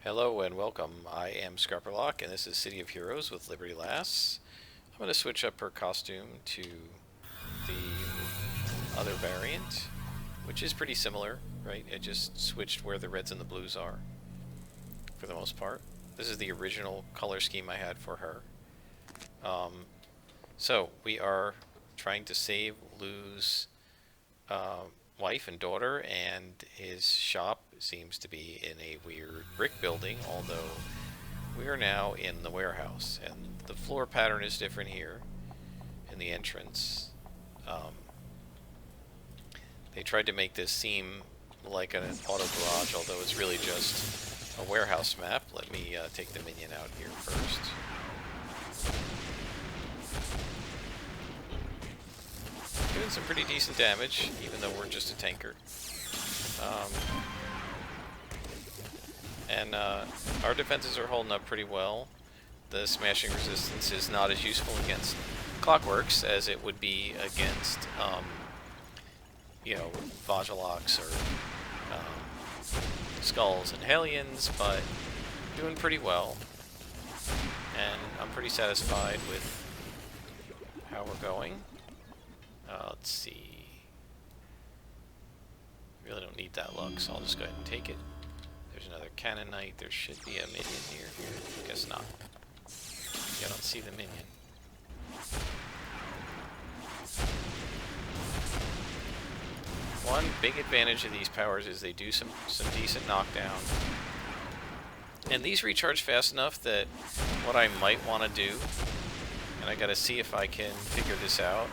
Hello and welcome. I am Scrapperlock, and this is City of Heroes with Liberty Lass. I'm going to switch up her costume to the other variant, which is pretty similar, right? It just switched where the reds and the blues are, for the most part. This is the original color scheme I had for her. So, we are trying to save Lou's wife and daughter, and his shop seems to be in a weird brick building, although we are now in the warehouse, and the floor pattern is different here in the entrance. Um, they tried to make this seem like an auto garage, although it's really just a warehouse map. Let me take the minion out here first. Doing some pretty decent damage, even though we're just a tanker. And our defenses are holding up pretty well. The smashing resistance is not as useful against Clockworks as it would be against, Vajalox or Skulls and Hellions, but doing pretty well. And I'm pretty satisfied with how we're going. Let's see. Really don't need that luck, so I'll just go ahead and take it. There's another Cannon Knight. There should be a minion here. Guess not. I don't see the minion. One big advantage of these powers is they do some decent knockdown. And these recharge fast enough that what I might want to do, and I gotta see if I can figure this out,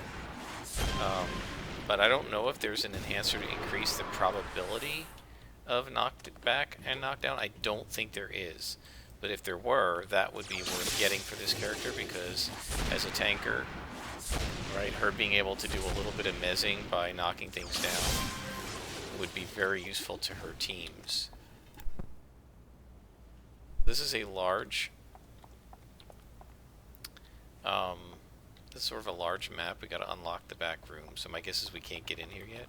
but I don't know if there's an enhancer to increase the probability of knockback and knockdown. I don't think there is. But if there were, that would be worth getting for this character, because as a tanker, right, her being able to do a little bit of mezzing by knocking things down would be very useful to her teams. This is a large, this is sort of a large map. We gotta unlock the back room, so my guess is we can't get in here yet.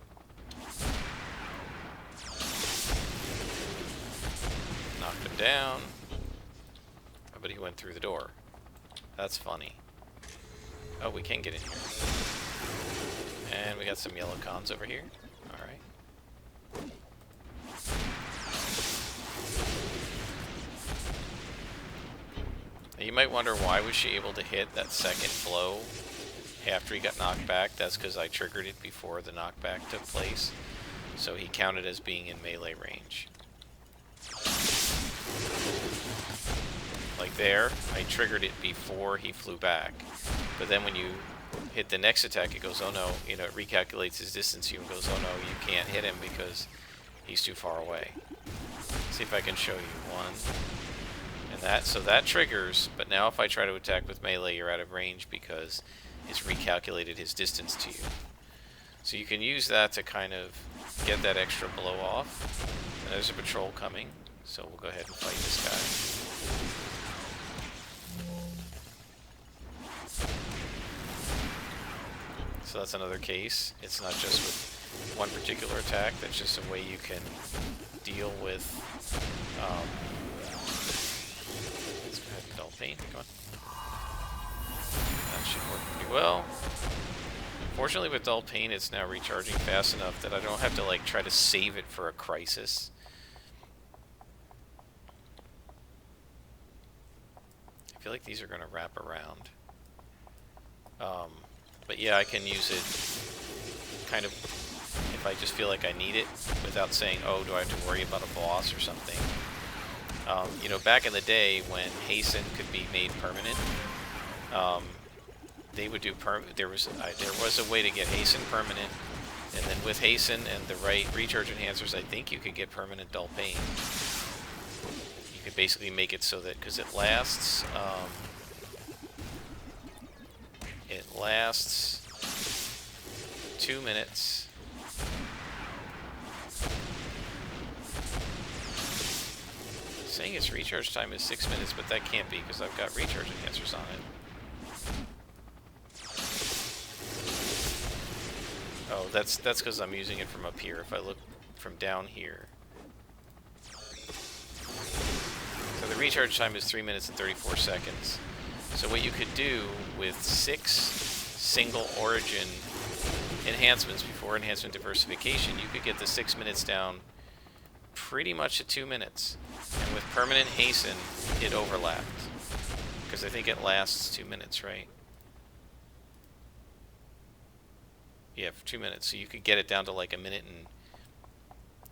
Knocked him down. Oh, but he went through the door. That's funny. Oh, we can get in here. And we got some yellow cons over here. Alright. Now you might wonder, why was she able to hit that second blow after he got knocked back? That's because I triggered it before the knockback took place. So he counted as being in melee range. Like there, I triggered it before he flew back. But then when you hit the next attack, it goes, oh no, it recalculates his distance to you and goes, oh no, you can't hit him because he's too far away. See if I can show you one. And that, so that triggers, but now if I try to attack with melee, you're out of range because it's recalculated his distance to you. So you can use that to kind of get that extra blow off. And there's a patrol coming, so we'll go ahead and fight this guy. So that's another case. It's not just with one particular attack. That's just a way you can deal with. Let's go ahead and dull paint. Come on. That should work pretty well. Fortunately, with dull paint, it's now recharging fast enough that I don't have to like try to save it for a crisis. I feel like these are going to wrap around. But yeah, I can use it kind of if I just feel like I need it without saying, oh, do I have to worry about a boss or something. Back in the day when Hasten could be made permanent, they would do there was a way to get Hasten permanent, and then with Hasten and the right recharge enhancers, I think you could get permanent dull pain. You could basically make it so that, because it lasts 2 minutes. Saying its recharge time is 6 minutes, but that can't be because I've got recharge enhancers on it. Oh, that's because I'm using it from up here. If I look from down here, recharge time is 3 minutes and 34 seconds. So what you could do with 6 single origin enhancements before enhancement diversification, you could get the 6 minutes down pretty much to 2 minutes. And with permanent hasten, it overlapped. Because I think it lasts 2 minutes, right? Yeah, for 2 minutes. So you could get it down to like a minute and,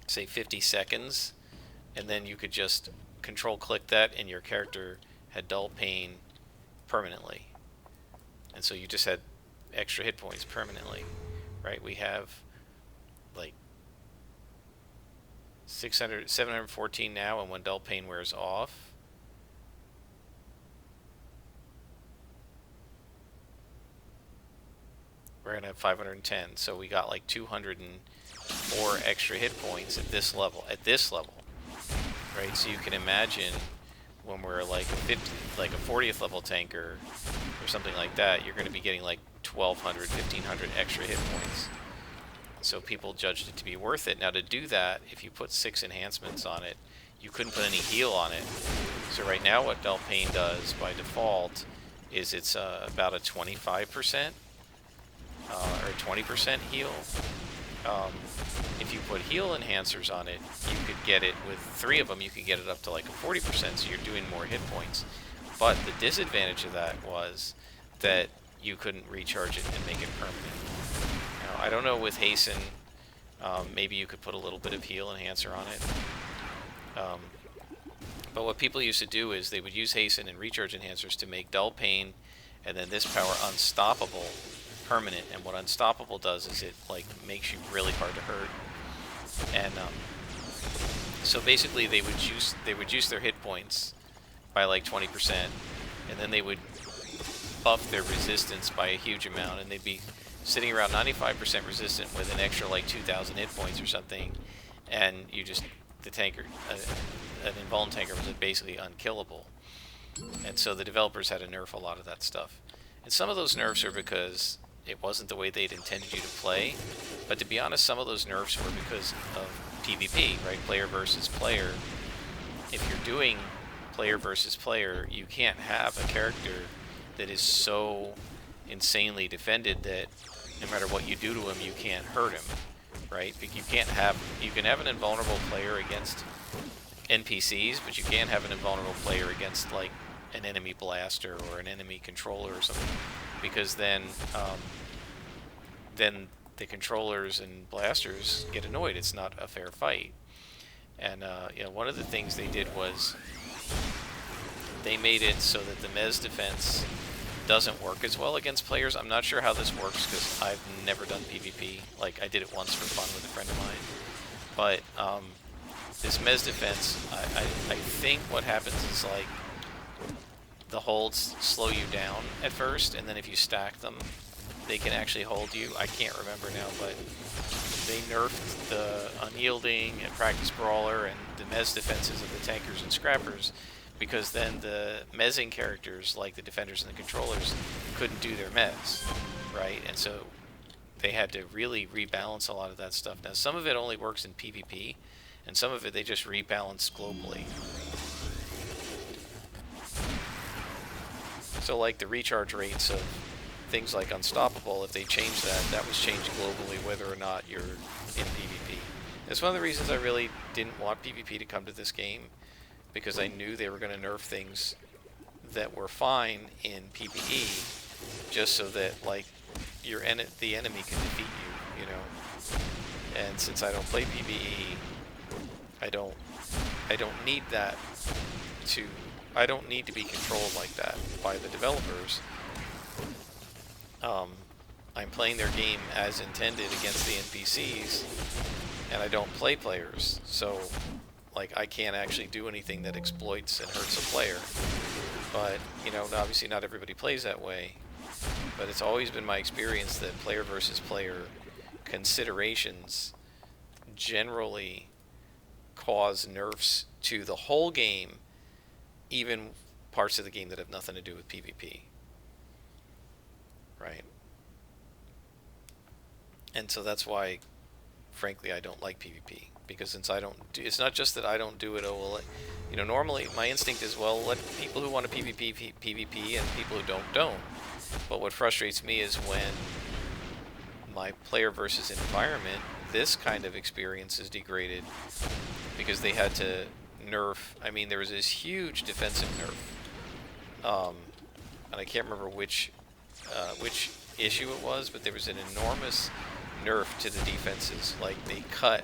say, 50 seconds. And then you could just control click that and your character had dull pain permanently. And so you just had extra hit points permanently, right? We have like 714 now, and when dull pain wears off, we're gonna have 510. So we got like 204 extra hit points at this level. Right? So you can imagine when we're like a 40th level tanker or something like that, you're going to be getting like 1,200, 1,500 extra hit points. So people judged it to be worth it. Now to do that, if you put 6 enhancements on it, you couldn't put any heal on it. So right now what Dull Pain does by default is it's about a 25% or 20% heal. If you put heal enhancers on it, you could get it with 3 of them, you could get it up to like a 40%, so you're doing more hit points. But the disadvantage of that was that you couldn't recharge it and make it permanent. Now, I don't know with Hasten, maybe you could put a little bit of heal enhancer on it. But what people used to do is they would use Hasten and recharge enhancers to make Dull Pain and then this power Unstoppable permanent. And what Unstoppable does is it like makes you really hard to hurt. And so basically they would juice their hit points by like 20%, and then they would buff their resistance by a huge amount, and they'd be sitting around 95% resistant with an extra like 2,000 hit points or something, and you just the tanker, an invuln tanker was basically unkillable. And so the developers had to nerf a lot of that stuff. And some of those nerfs are because it wasn't the way they'd intended you to play, but to be honest, some of those nerfs were because of PvP, right? Player versus player. If you're doing player versus player, you can't have a character that is so insanely defended that no matter what you do to him, you can't hurt him, right? You can have an invulnerable player against NPCs, but you can't have an invulnerable player against like an enemy blaster or an enemy controller or something, because then the controllers and blasters get annoyed. It's not a fair fight. And one of the things they did was they made it so that the Mez defense doesn't work as well against players. I'm not sure how this works because I've never done PvP. Like, I did it once for fun with a friend of mine. But this Mez defense, I think what happens is like the holds slow you down at first, and then if you stack them, they can actually hold you. I can't remember now, but they nerfed the Unyielding and Practice Brawler and the Mez defenses of the tankers and scrappers, because then the mezzing characters, like the defenders and the controllers, couldn't do their mez, right? And so they had to really rebalance a lot of that stuff. Now, some of it only works in PvP, and some of it they just rebalanced globally. So like the recharge rates of things like Unstoppable, if they change that, that was changed globally whether or not you're in PvP. That's one of the reasons I really didn't want PvP to come to this game, because I knew they were going to nerf things that were fine in PvE, just so that like the enemy can defeat you, you know. And since I don't play PvE, I don't need that to. I don't need to be controlled like that by the developers. I'm playing their game as intended against the NPCs, and I don't play players, so like I can't actually do anything that exploits and hurts a player. But you know, obviously not everybody plays that way, but it's always been my experience that player versus player considerations generally cause nerfs to the whole game, even parts of the game that have nothing to do with PvP. Right? And so that's why, frankly, I don't like PvP. because since I don't do, it's not just that I don't do it. Oh well, normally my instinct is, well, let people who want to PvP PvP, and people who don't. But what frustrates me is when my player versus environment, this kind of experience is degraded because they had to nerf. I mean, there was this huge defensive nerf, and I can't remember which issue it was, but there was an enormous nerf to the defenses. Like they cut,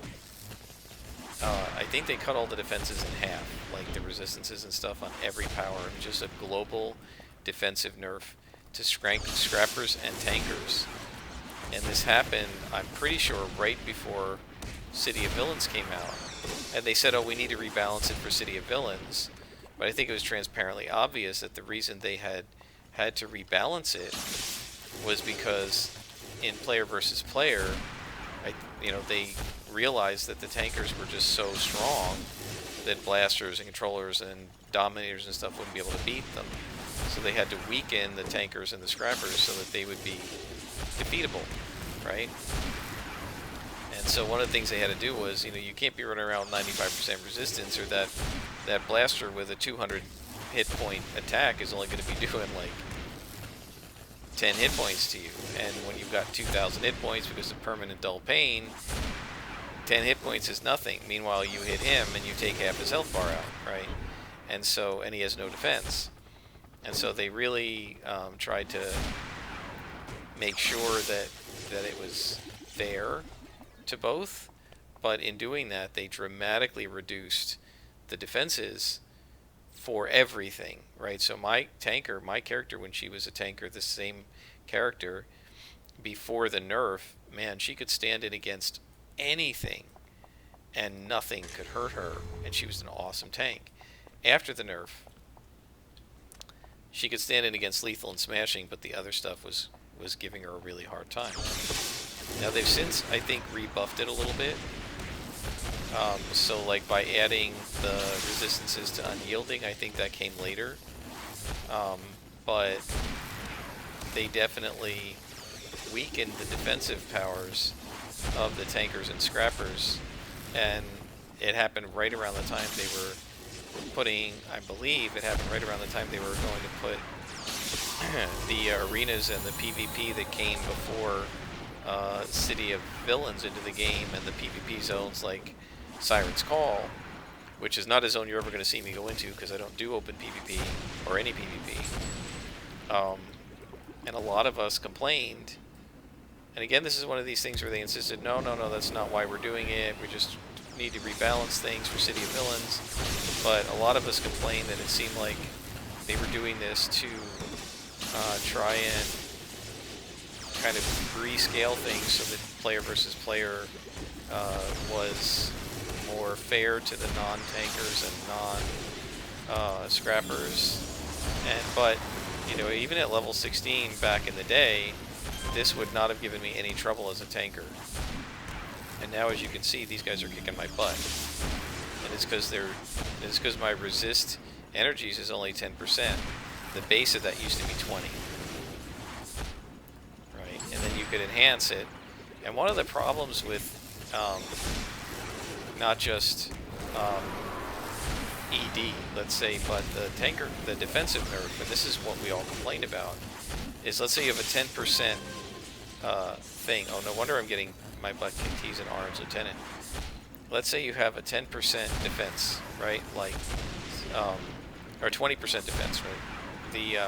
I think they cut all the defenses in half, like the resistances and stuff on every power. Just a global defensive nerf to scrappers and tankers. And this happened, I'm pretty sure, right before City of Villains came out. And they said, oh, we need to rebalance it for City of Villains. But I think it was transparently obvious that the reason they had to rebalance it was because in player versus player, they realized that the tankers were just so strong that blasters and controllers and dominators and stuff wouldn't be able to beat them. So they had to weaken the tankers and the scrappers so that they would be defeatable, right? And so one of the things they had to do was, you can't be running around 95% resistance, or that blaster with a 200 hit point attack is only going to be doing like 10 hit points to you. And when you've got 2,000 hit points because of permanent dull pain, 10 hit points is nothing. Meanwhile, you hit him and you take half his health bar out, right? And he has no defense. And so they really tried to make sure that it was fair to both, but in doing that, they dramatically reduced the defenses for everything, right? So my character, when she was a tanker, the same character before the nerf, man, she could stand in against anything and nothing could hurt her, and she was an awesome tank. After the nerf, she could stand in against lethal and smashing, but the other stuff was giving her a really hard time. Now they've since, I think, rebuffed it a little bit. So like by adding the resistances to unyielding, I think that came later. But they definitely weakened the defensive powers of the tankers and scrappers, and it happened right around the time they were putting, I believe it happened right around the time they were going to put the arenas and the PvP that came before City of Villains into the game, and the PvP zones like Siren's Call, which is not a zone you're ever going to see me go into because I don't do open PvP or any PvP. And a lot of us complained. And again, this is one of these things where they insisted, no, that's not why we're doing it. We just need to rebalance things for City of Villains. But a lot of us complained that it seemed like they were doing this to try and kind of rescale things so that player versus player was more fair to the non-tankers and non-scrappers. But even at level 16 back in the day, this would not have given me any trouble as a tanker. And now, as you can see, these guys are kicking my butt. And it's because my resist energies is only 10%. The base of that used to be 20. Right? And then you could enhance it. And one of the problems with not just ED, let's say, but the defensive nerf, and this is what we all complain about, is let's say you have a 10% thing. Oh, no wonder I'm getting my butt kicked. He's an orange lieutenant. Let's say you have a 10% defense, right? Like, or 20% defense, right? The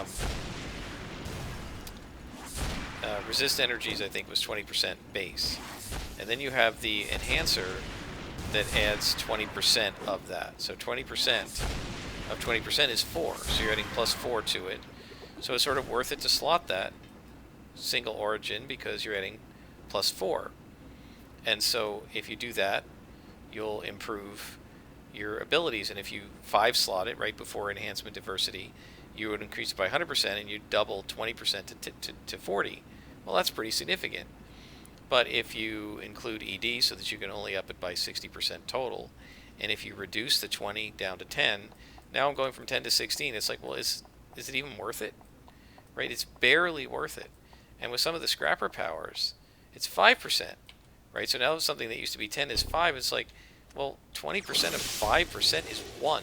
resist energies, I think, was 20% base. And then you have the enhancer that adds 20% of that. So 20% of 20% is 4. So you're adding plus 4 to it. So it's sort of worth it to slot that single origin because you're adding plus 4. And so if you do that, you'll improve your abilities. And if you 5 slot it right before enhancement diversity, you would increase it by 100% and you double 20% to 40. Well, that's pretty significant. But if you include ED so that you can only up it by 60% total, and if you reduce the 20 down to 10, now I'm going from 10 to 16. It's like, well, is it even worth it? Right? It's barely worth it. And with some of the scrapper powers, it's 5%. Right? So now something that used to be 10 is 5. It's like, Well, 20% of 5% is 1,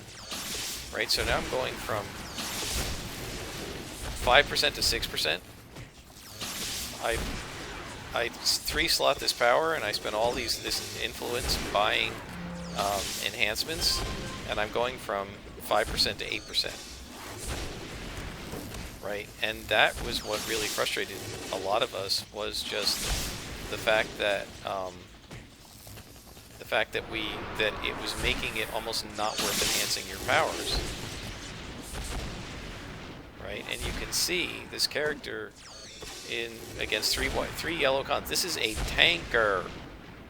right? So now I'm going from 5% to 6%. I 3-slot this power, and I spent all this influence buying enhancements, and I'm going from 5% to 8%. Right? And that was what really frustrated a lot of us, was just the fact that it was making it almost not worth enhancing your powers. Right? And you can see this character against three yellow cons. This is a tanker,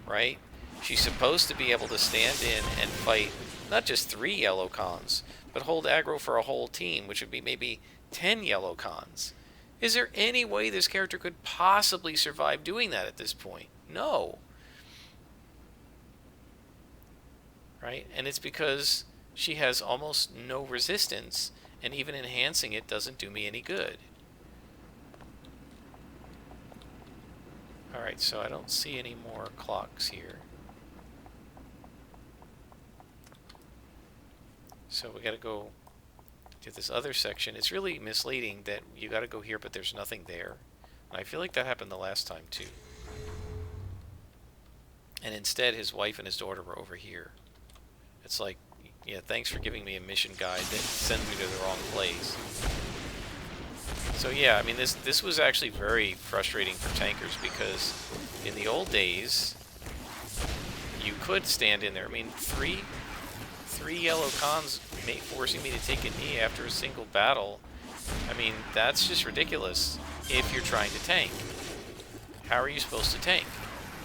right? She's supposed to be able to stand in and fight not just 3 yellow cons, but hold aggro for a whole team, which would be maybe 10 yellow cons. Is there any way this character could possibly survive doing that at this point? No. Right? And it's because she has almost no resistance, and even enhancing it doesn't do me any good. Alright, so I don't see any more clocks here. So we gotta go to this other section. It's really misleading that you gotta go here, but there's nothing there. And I feel like that happened the last time too. And instead, his wife and his daughter were over here. It's like, yeah, thanks for giving me a mission guide that sends me to the wrong place. So yeah, I mean, this was actually very frustrating for tankers, because in the old days, you could stand in there. I mean, three yellow cons forcing me to take a knee after a single battle. I mean, that's just ridiculous if you're trying to tank. How are you supposed to tank?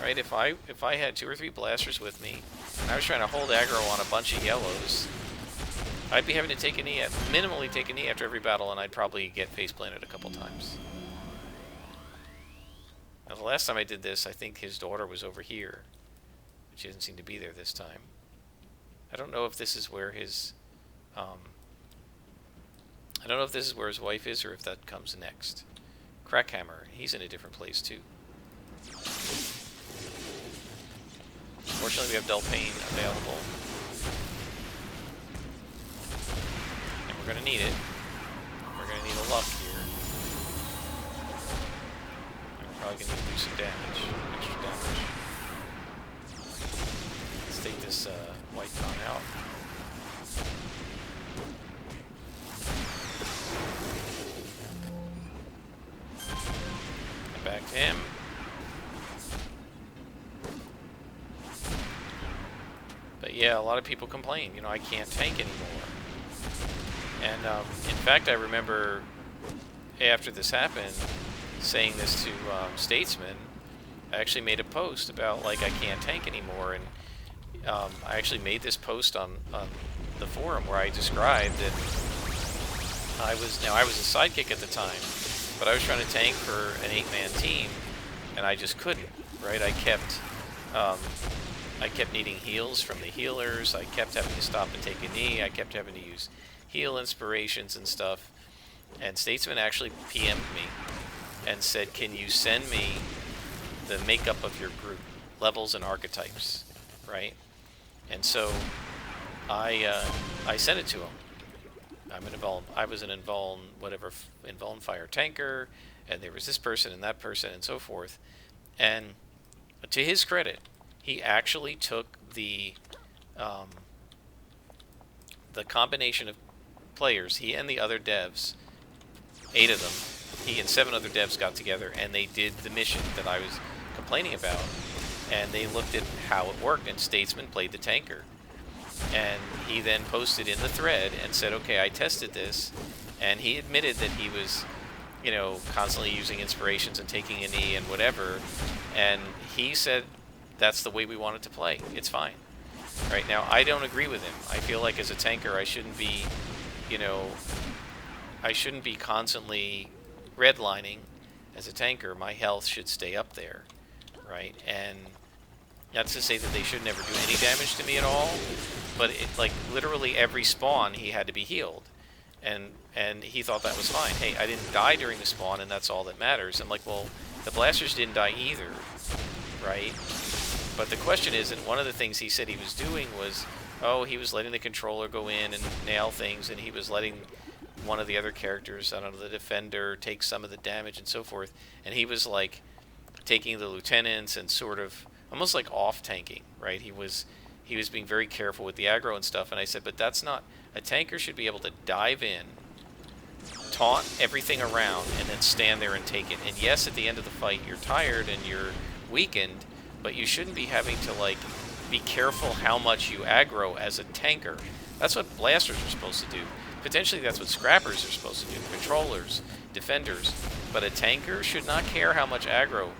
Right? If I had 2 or 3 blasters with me, and I was trying to hold aggro on a bunch of yellows, I'd be having to take a knee, minimally take a knee after every battle, and I'd probably get face planted a couple times. Now, the last time I did this, I think his daughter was over here, but she doesn't seem to be there this time. I don't know if this is where his, I don't know if this is where his wife is, or if that comes next. Crackhammer, he's in a different place too. Fortunately, we have Delphine available. And we're going to need it. We're going to need a luck here. And we're probably going to need to do some damage. Extra damage. Let's take this white con out. And back to him. But yeah, a lot of people complain, you know, I can't tank anymore. And in fact, I remember after this happened, saying this to Statesman. I actually made a post about, like, I can't tank anymore, and I actually made this post on the forum where I described that I was a sidekick at the time, but I was trying to tank for an 8-man team, and I just couldn't, right? I kept needing heals from the healers. I kept having to stop and take a knee. I kept having to use heal inspirations and stuff. And Statesman actually PM'd me and said, can you send me the makeup of your group, levels and archetypes, right? And so I sent it to him. I was an Invuln Fire tanker, and there was this person and that person and so forth. And to his credit, he actually took the combination of players, he and the other devs, 8 of them, he and 7 other devs got together, and they did the mission that I was complaining about, and they looked at how it worked, and Statesman played the tanker. And he then posted in the thread and said, okay, I tested this, and he admitted that he was, you know, constantly using inspirations and taking a knee and whatever, and he said, that's the way we want it to play. It's fine. Right now, I don't agree with him. I feel like as a tanker, I shouldn't be, you know, I shouldn't be constantly redlining. As a tanker, my health should stay up there, right? And not to say that they should never do any damage to me at all, but like literally every spawn he had to be healed, and he thought that was fine. Hey, I didn't die during the spawn, and that's all that matters. I'm like, well, the blasters didn't die either, right? But the question is, and one of the things he said he was doing was, oh, he was letting the controller go in and nail things, and he was letting one of the other characters, I don't know, the defender, take some of the damage and so forth. And he was like taking the lieutenants and sort of almost like off tanking, right? He was being very careful with the aggro and stuff. And I said, but that's not, a tanker should be able to dive in, taunt everything around, and then stand there and take it. And yes, at the end of the fight, you're tired and you're weakened, but you shouldn't be having to like be careful how much you aggro as a tanker. That's what blasters are supposed to do. Potentially that's what scrappers are supposed to do, controllers, defenders. But a tanker should not care how much aggro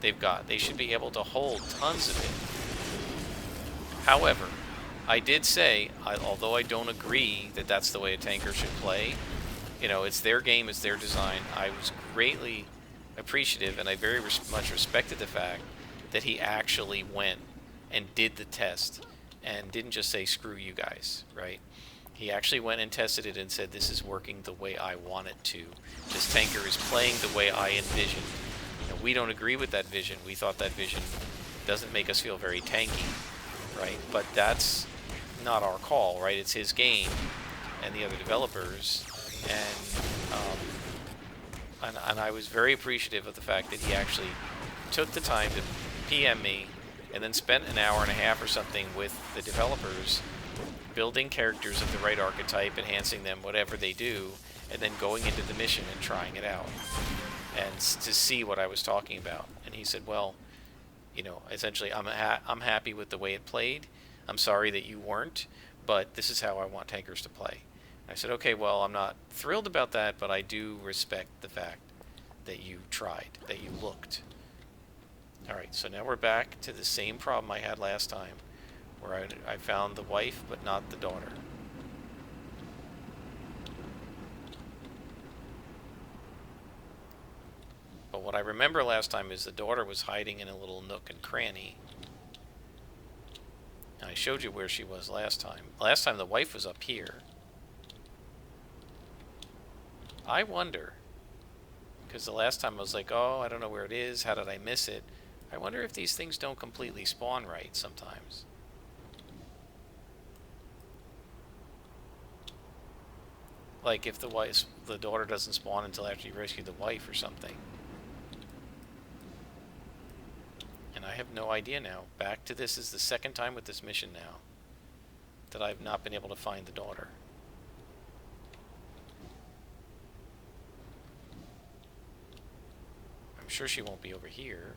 they've got. They should be able to hold tons of it. However, I did say, although I don't agree that that's the way a tanker should play, you know, it's their game, it's their design. I was greatly appreciative, and I very much respected the fact that he actually went and did the test and didn't just say, screw you guys, right? He actually went and tested it and said, this is working the way I want it to. This tanker is playing the way I envisioned. You know, we don't agree with that vision. We thought that vision doesn't make us feel very tanky, right? But that's not our call, right? It's his game and the other developers. And I was very appreciative of the fact that he actually took the time to PM me and then spent an hour and a half or something with the developers building characters of the right archetype, enhancing them, whatever they do, and then going into the mission and trying it out and to see what I was talking about. And he said, well, you know, essentially, I'm happy with the way it played. I'm sorry that you weren't, but this is how I want tankers to play. I said, okay, well, I'm not thrilled about that, but I do respect the fact that you tried, that you looked. All right, so now we're back to the same problem I had last time, where I found the wife, but not the daughter. But what I remember last time is the daughter was hiding in a little nook and cranny. And I showed you where she was last time. Last time the wife was up here. I wonder, because the last time I was like, oh, I don't know where it is, how did I miss it? I wonder if these things don't completely spawn right sometimes. Like if the daughter doesn't spawn until after you rescue the wife or something. And I have no idea now. Back to this is the second time with this mission now that I've not been able to find the daughter. I'm sure she won't be over here.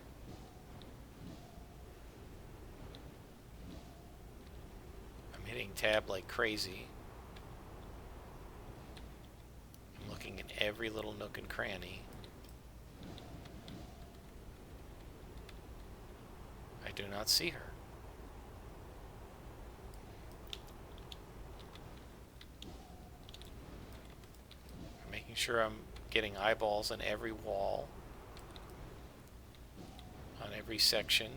I'm hitting tab like crazy. I'm looking in every little nook and cranny. I do not see her. I'm making sure I'm getting eyeballs on every wall. On every section.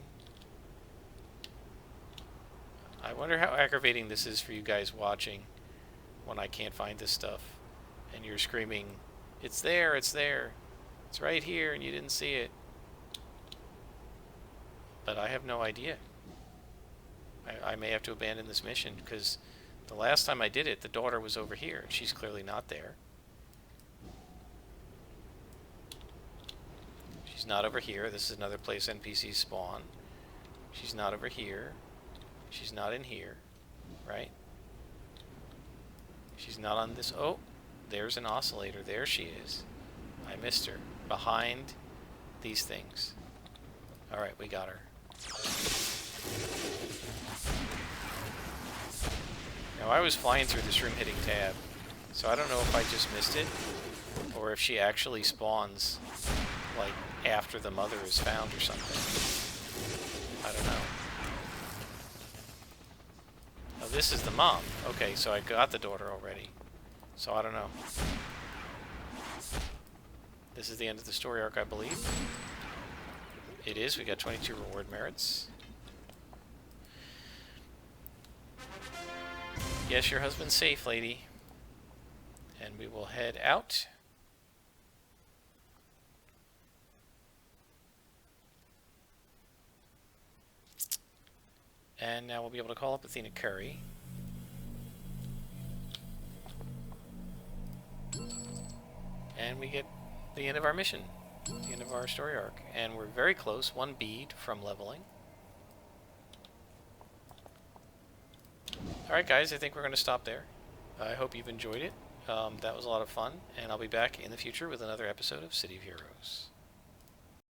I wonder how aggravating this is for you guys watching when I can't find this stuff and you're screaming, it's there, it's there, it's right here, and you didn't see it. But I have no idea. I may have to abandon this mission because the last time I did it, the daughter was over here and she's clearly not there. She's not over here. This is another place NPCs spawn. She's not over here. She's not in here, right? She's not on this. Oh, there's an oscillator. There she is. I missed her. Behind these things. All right, we got her. Now, I was flying through this room hitting tab, so I don't know if I just missed it or if she actually spawns like after the mother is found or something. I don't know. Oh, this is the mom. Okay, so I got the daughter already. So I don't know. This is the end of the story arc, I believe. It is. We got 22 reward merits. Yes, your husband's safe, lady. And we will head out. And now we'll be able to call up Athena Curry. And we get the end of our mission, the end of our story arc. And we're very close, 1 bead from leveling. Alright guys, I think we're going to stop there. I hope you've enjoyed it. That was a lot of fun, and I'll be back in the future with another episode of City of Heroes.